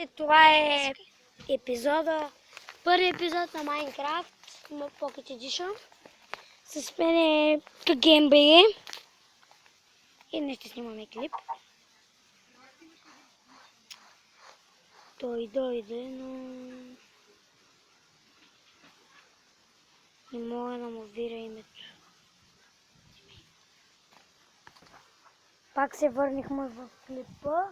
Това е епизода, първи епизод на Minecraft Pocket Edition. С мен е GameBG и днес ще снимаме клип. Той дойде, но не мога да му вира името. Пак се върнахме в клипа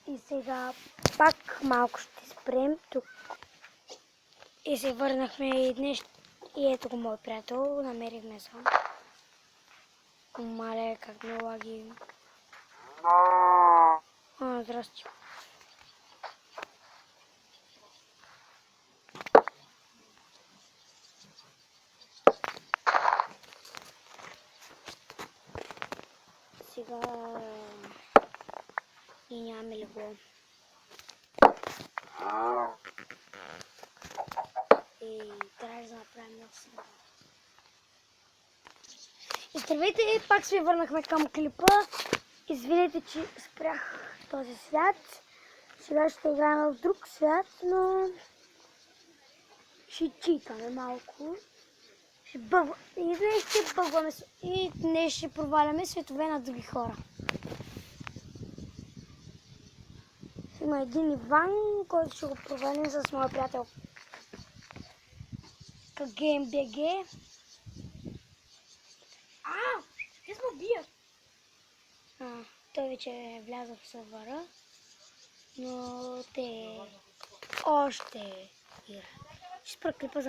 и сега пак малко ще спрем тук. И се върнахме и днес. И ето го мой приятел, намерихме сам. Мале, как ме лаги. Здрасти. Сега и нямаме ли го. И трябва да направим много сега. И здравейте, пак се върнахме към клипа. Извинете, че спрях този свят. Сега ще играем в друг свят, но ще читаме малко. И днес ще бъгваме и днес ще проваляме светове на други хора. Има един Иван, който ще го провалим с моя приятел GameBG. Те сме бият. Той вече е влязъл в сървъра, но те още играят. Ще спра клипа за